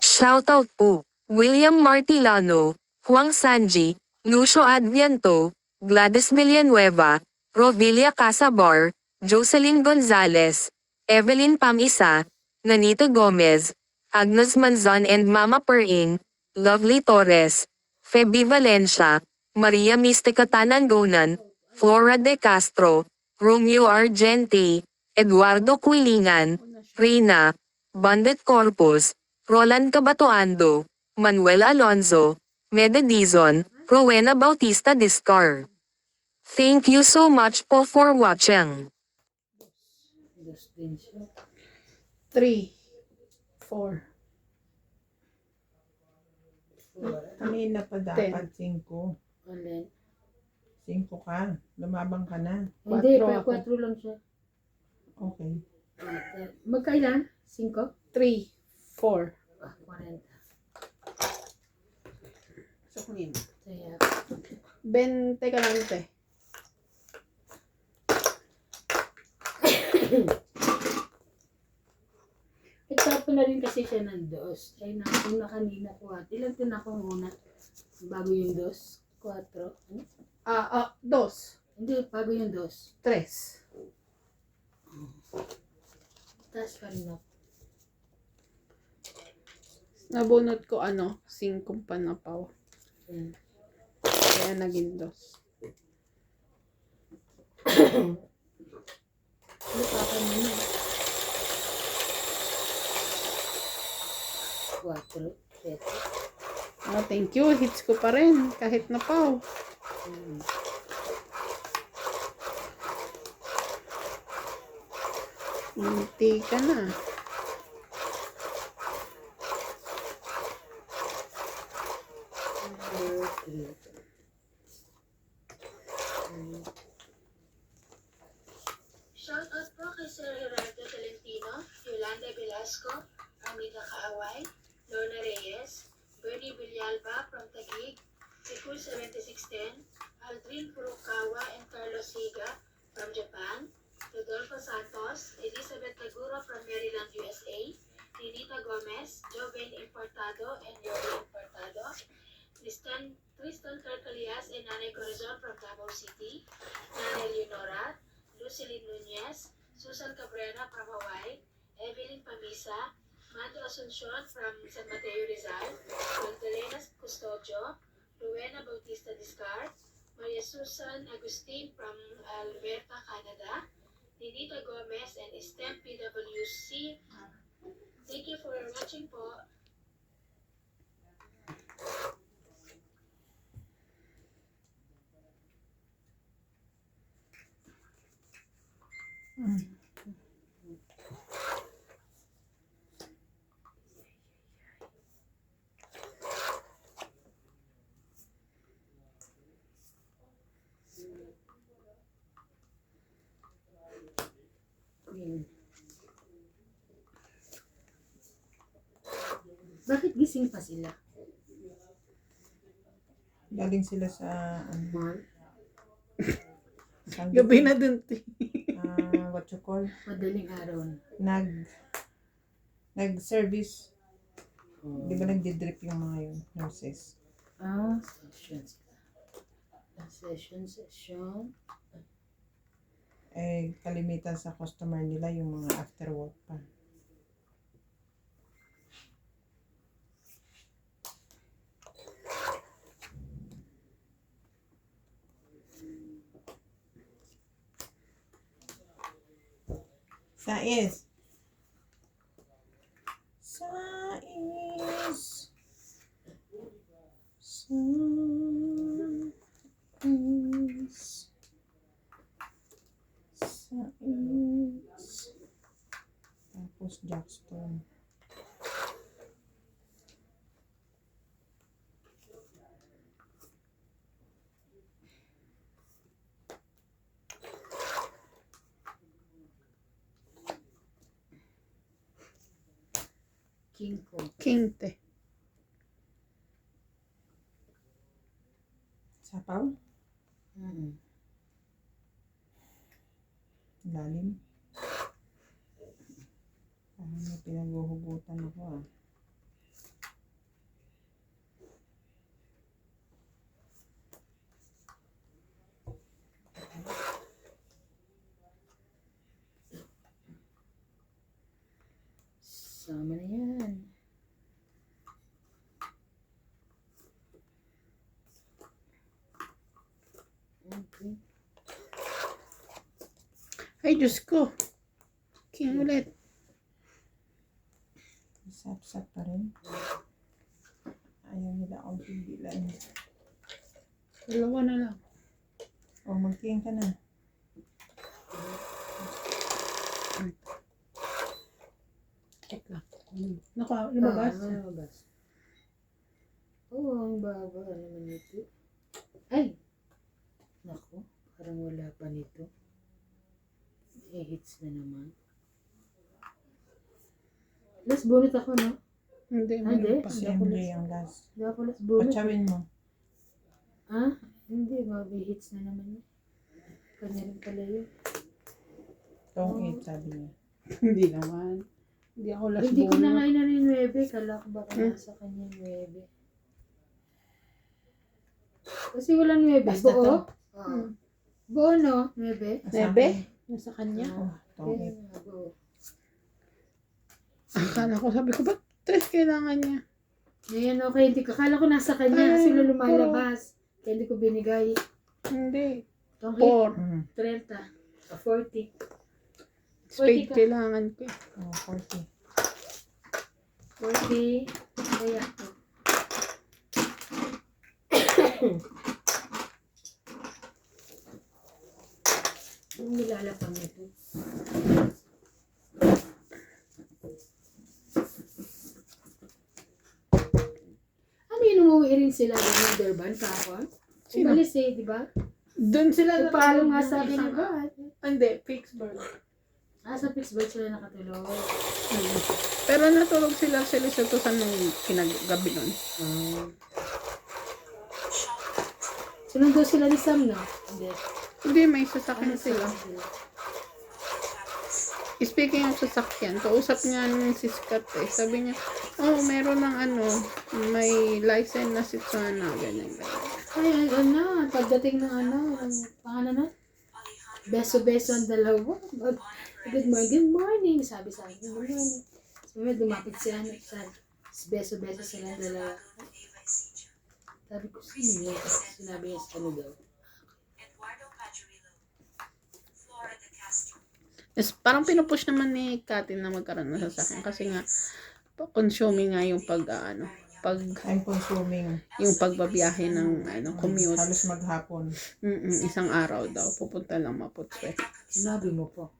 Shoutout po, William Martilano, Juan Sanji, Lucio Adviento, Gladys Villanueva, Rovilia Casabar, Jocelyn Gonzalez, Evelyn Pamisa, Nanito Gomez, Agnes Manzon and Mama Pering, Lovely Torres, Feby Valencia, Maria Mystica Tanangonan, Flora De Castro, Romeo Argente, Eduardo Quilingan, Reina, Bandit Corpus, Roland Cabatoando, Manuel Alonzo, Meda Dizon, Rowena Bautista Discar. Thank you so much po for watching. Dos din siya. 3, 4. Kanina pa dapat 5. Alin? 5 ka. Lumabang ka na. Hindi, Quattro pero ako. 4 lang siya. Okay. Magkailan? 5? 3, 4. 40. Suklin. Kaya, 20 ka lang, te. nagtapon na rin kasi siya ng dos. Ay, nakuna kanina ko. Ilang tinapon muna? Bago yung dos? 4. Ano? 2, Hindi, bago yung dos. 3. Taas pa rin ako. Nabunot ko 5 panapaw. Yan. Kaya naging 2. Lupakan mo na. 4. 7. Thank you. Hits ko pa rin. Kahit napaw. Hindi ka na. Shoutout po kay Sir Gerardo Tolentino, Yolanda Velasco, Amita Kaaway, Lorna Reyes, Bernie Villalba from Taguig, Sikul 7610, Aldrin Furukawa and Carlos Higa from Japan, Rodolfo Santos, Elizabeth Taguro from Maryland, USA, Ninita Gomez, Joven Importado and Yori Importado, Tristan Carcalias and Nanay Corazon from Davao City, Nanay Leonora, Lucilin Nunez, Susan Cabrera from Hawaii, Evelyn Pamisa, Mando Asuncion from San Mateo Rizal, Magdalena Custodio, Rowena Bautista Discard, Maria Susan Agustin from Alberta, Canada, Ninita Gomez and STEM PWC. Thank you for watching po. Yan. Bakit gising pa sila? Galing sila sa Mall? Gabi na dun, te. what you call? Madaling araw na. Nag-service. Di ba nagdi-drip yung mga yun, nurses? Sessions. Session. Eh, kalimitan sa customer nila yung mga after work pa. Sais. Tapos Jackstone. King ko. King, te. Sapaw? Lalim. Parang may pinaghuhugutan ako ah. Sama na yan. Okay. Ay, Diyos ko. King ulit. Sap-sap pa rin. Ayaw nila akong pigilan. Dalawa na lang. O, mag-king ka na. Check lang. Naku, lumabas. Lumabas. Oo, ang baba naman ito. Ay! Naku, parang wala pa nito. Hits na naman. Last bonus ako, no? Hindi, Hindi. meron pa. Si MJ ang last. Hindi ako last bonus. Patsawin mo. Ah? Hindi, may hits na naman yun. Kanya rin pala yun. Tong 8 sabi niya. Hindi naman. Hindi ako last Hindi ko na bonus. nga na rin 9. Kala ko baka nasa kanya 9. Kasi wala 9. Basta Buo? to. Oo. Buo, no? 9. Nebe? Nasa kanya. Oh, tong 8. Okay, buo. Akala ko, sabi ko, ba't 3 kailangan niya? Ngayon, okay. Hindi ko. Akala ko nasa kanya. Kasi wala lumalabas. Kaya hindi ko binigay. Hindi. Itong 4. 30. 40. Spade ka. kailangan ko. Oh, 40. 40. Kaya ko. Ang nilalapang ito. Ano yun, umuwi rin sila ng Durban kahapon? Sino? Umalis eh, di ba? Doon sila Nagpaalam nga ng sa akin isang- agad. Hindi, Pittsburgh. Sa Pittsburgh sila nakatulog. Pero natulog sila sa Lesothosan nung kinagabi nun. Sinundo sila ni Sam, no? Hindi. Hindi, may sasakyan sila. Speaking of sasakyan, kausap niya nung si Scott eh. Sabi niya, oh, meron ng may license na si Tsana, ganyan, ganyan. Ay, ano, pagdating ng ang pangalan na? Beso-beso ang dalawa. Good morning. Sabi sa akin, good morning. Sabi, dumapit siya, beso-beso sila ang dalawa. Sabi ko, sino yun? Sinabi niya sa ano daw. Eduardo Pajuelo, Flora de Castro, Yes, parang pinupush naman ni Katin na magkaroon ng sasakyan kasi nga consuming nga yung I'm consuming. yung pagbabiyahe ng commute. Halos maghapon. Isang araw daw pupunta lang Maputwe. Sinabi mo po.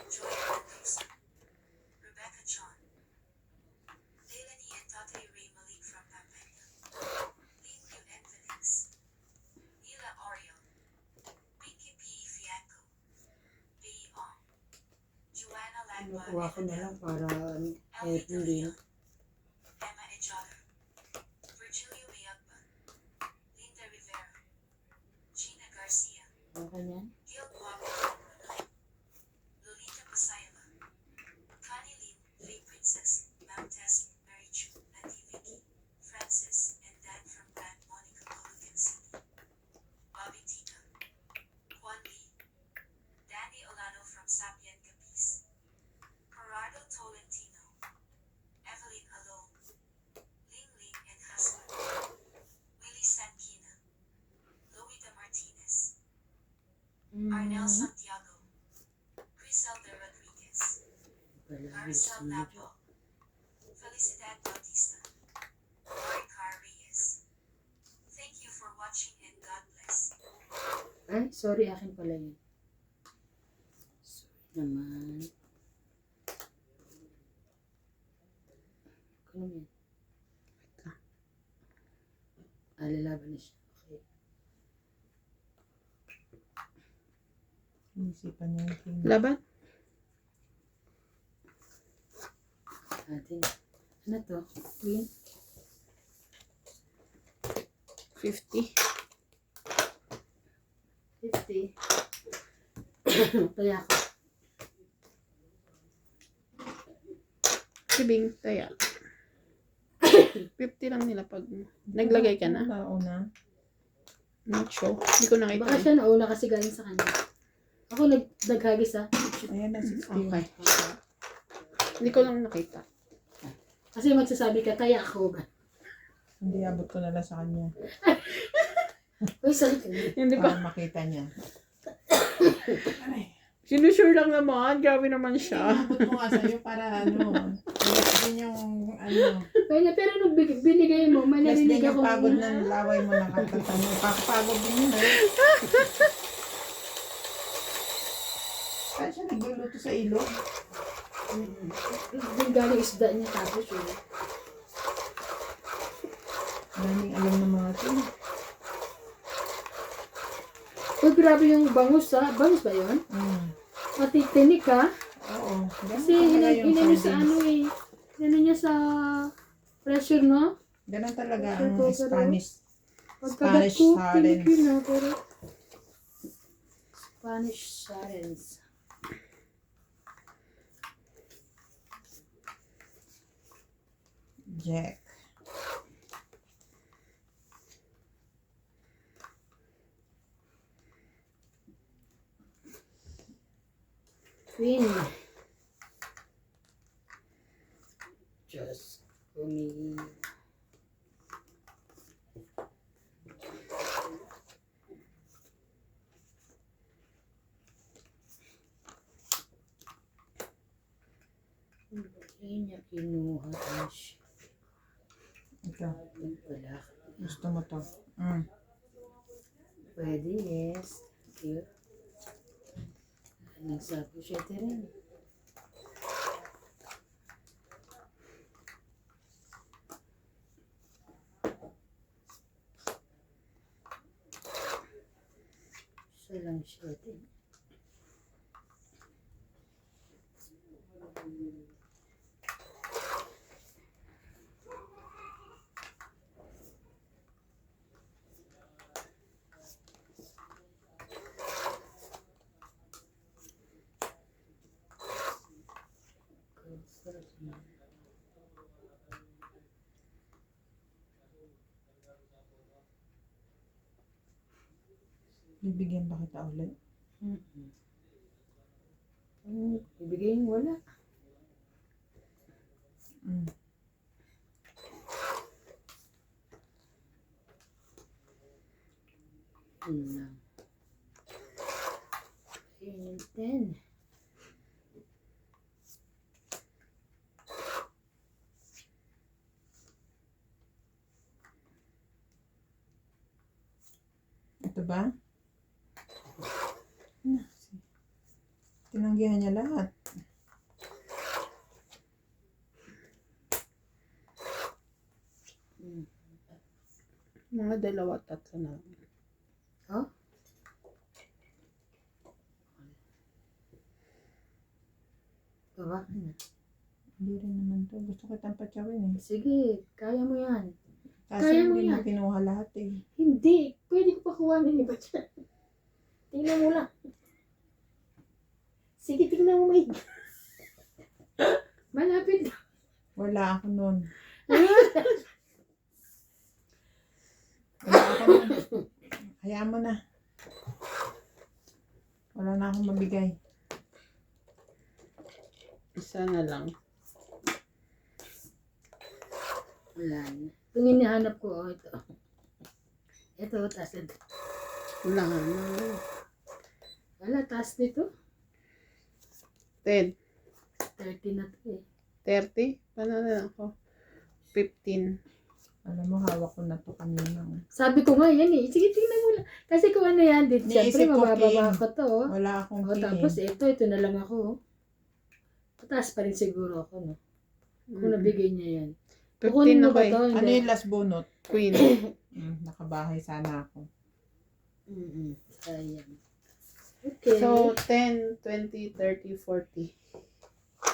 Joy Mendoza, Rebecca John, Leilani and Tatay Ray Malik from Pampanga, Lin Yu and Felix, Nila Oriol, Pinky P. Fianco, Bea Ong, Joanna Lagba, Nakuha ko na lang para hindi. Emma Ejala, Virgilio Mayagban, Linda Rivera, Gina Garcia, Okay yan? Gil Guapo, Lolita Pasayala, Connie Lin, Faye Princess, Ma'am Tess, Mary Chu, Auntie Vicky, Francis, and Dan from Grand Monica, Colucan City, Bobby Tika, Juan Lee, Danny Olano from Sapien, Capiz, Gerardo Tolentino, Evelyn Alone, Ling Ling and husband, Willie Sankina, Loida Martinez, Arnel Santiago, Griselda Rodriguez, Maricel Lapo, Felicidad Bautista, Lori Car Reyes. Thank you for watching and God bless. Ay, sorry, akin pala yun. Sorry naman. Ano yan? Lalaban na siya. Okay. Inisipan niya yung king. Laban? Atin. Ano to? Queen? 50. 50. Kaya ako. Sibing, taya. 50 lang nila pag naglagay ka na. Nauna. Not sure. Hindi ko nakita. Baka siya nauna kasi galing sa kanya. Ako naghagis Ayan na, 60. Okay. Hindi ko lang nakita. Kasi magsasabi ka, kaya ako ba? Hindi, abot ko na lang sa kanya. Uy, sorry ka. Hindi ba? Para makita niya. Ay, Sinusure lang naman. Grabe naman siya. abot ko nga sa'yo para less din yung Pero nung binigay mo, may less din narinig yung ako. pagod ng laway mo nakakata mo. Pakapagod din yun. Saan siya nagluluto sa ilog? Yung galing isda niya tapos yun. Daming alam ng mga ito. Uy, grabe yung bangus ha. Bangus ba yun? Pati tinik ha. Oo. Kasi Ganun talaga yung inano sa sardines. ano eh. Inano niya sa pressure, no? Ganun talaga Pressure ang cooker, Spanish. Pagkagat Spanish ko, tinik sardines. yun ha. Pero Spanish sardines. Jack. Queen. Just for me. Hindi niya kinuha ang shit. Ito. Wala. Gusto mo to? Pwede, yes. Thank you. Nagsabi siya rin. Isa lang siya din. Bibigyan ba kita ulit? Ibigay mo wala. Yun lang. Yun din. Ito ba? Tinanggihan niya lahat. Mga dalawa, tatlo na lang. Oh? Bawa ka na. Hindi rin naman to. Gusto ko kitang patsawin eh. Sige, kaya mo yan. Kaso Kaya mo hindi mo yan. kinuha lahat eh. Hindi. Pwede ko pa kuha ng iba dyan. Tingnan mo lang. Sige, tingnan mo may. Malapit na. Wala ako nun. Wala ako nun. Hayaan mo na. Wala na akong mabigay. Isa na lang. Wala na. Itong hinahanap ko, oh, ito. Ito, taas nito. Wala na. Wala, taas nito. 10. 30 na to eh. 30? Paano na lang ako? 15. Alam mo, hawak ko na to kanina. Sabi ko nga yan eh. Sige, tingnan mo lang. Kasi kung ano yan, dit, Iniisip siyempre ko, mabababa King. ko to. Oh. Wala akong O, king tapos eh. ito na lang ako. oh. Pataas pa rin siguro ako, no? Kung nabigay niya yan. 15 Kukunin na mo ba kayo. to? Ano Hindi. yung last bunot? Queen. Nakabahay sana ako. Sayang. Okay. So, 10, 20, 30, 40.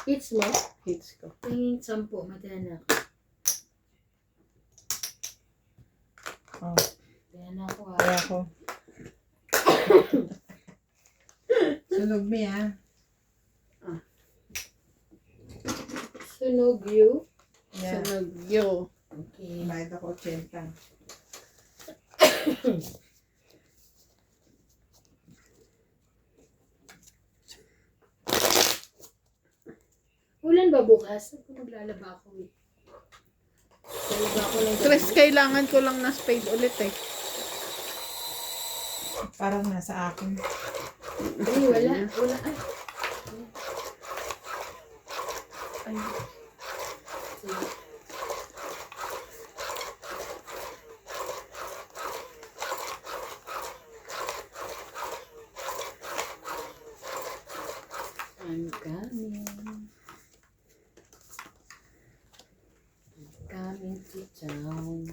Hits mo. Hits ko. Tingin 10. Matayan na ako. Oh, Matayan na ako. kaya ako. Sunog mi ah. Sunog you. Yeah. Sunog yo. Okay. Bayad ako 80. Ulan ba bukas? Ako maglalaba ako eh. Lalaba ako ng Chris, kailangan ko lang na spade ulit eh. Parang nasa akin. Ay, wala. Wala. Ay. Ay. Sige. I'm coming. I'm coming to town.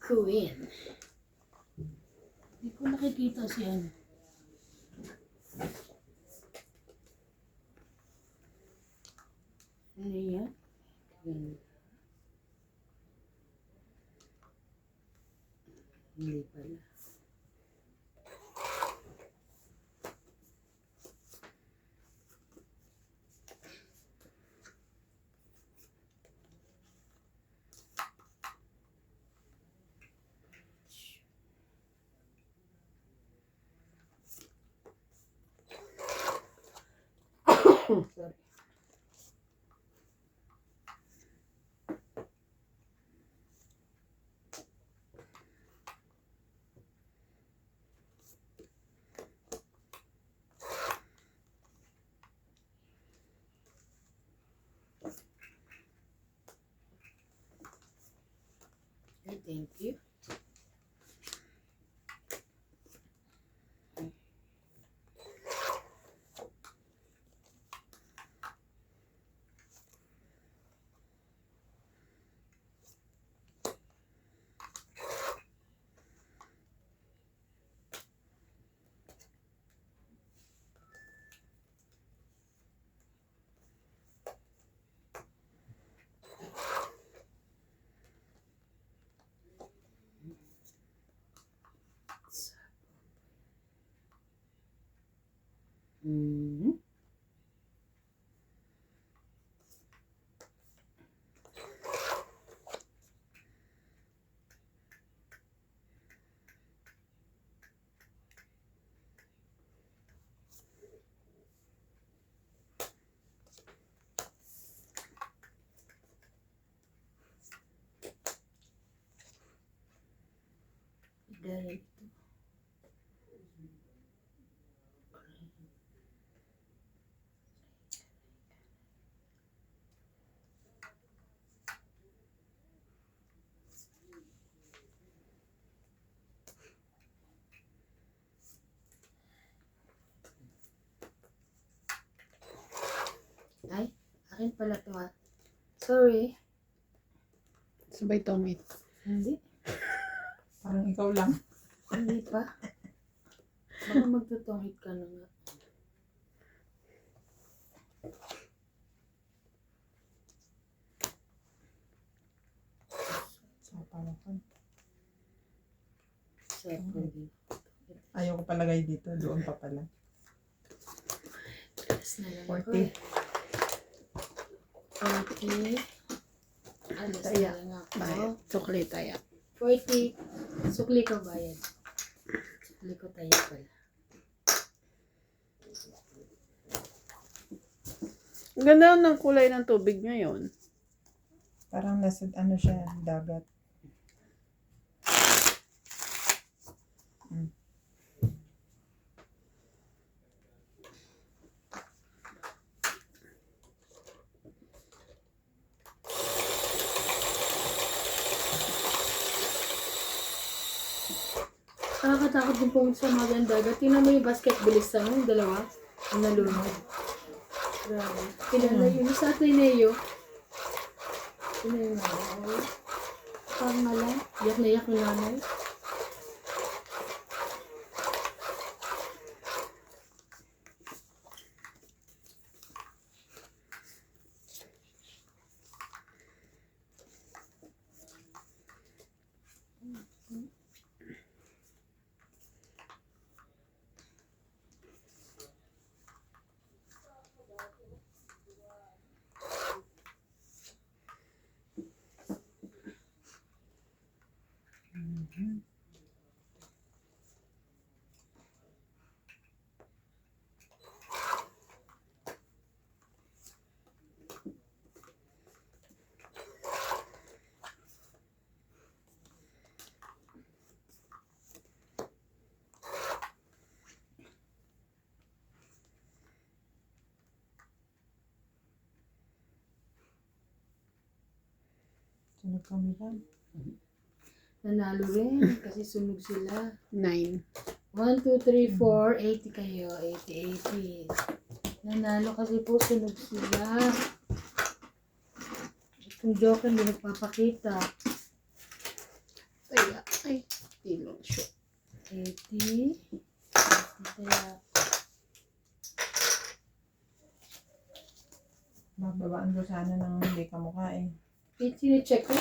Queen. Hindi ko nakikita si ano. Ano yan? Queen. Hindi pala. Sorry. Okay, thank you. Mm-hmm. Dahil ito. Ay, akin pala to ha. Sorry. Sabay tongit. Hindi. Parang ikaw lang. Hindi pa. Baka magtutungit ka na nga. Sa palakan. Sorry. Ayaw ko palagay dito. Doon pa pala. Alas na lang ako. 40. 40. Alas na Taya. lang ako. Bayad. Sukli tayo. 40. Sukli ko bayad. Sukli ko tayo pala. Ang ganda ng kulay ng tubig ngayon. Parang nasa ano siya, dagat. Nakakatakot din pumunta sa mga dagat. Tingnan mo yung basketballista mo, yung dalawa. Ang nalunod. Grabe. Kilala yun. Sa Ateneo. Sino yung nanay? Parang mala. Iyak na iyak yung nanay. Sunog kami lang. Nanalo rin. Kasi sunog sila. 9. 1, 2, 3, 4. 80 kayo. 80, 80. Nanalo kasi po sunog sila. Yung joker, hindi nagpapakita. Ay, tilong show. 80. Kaya, Bababaan ko sana ng hindi kamukha eh. sine-check ko.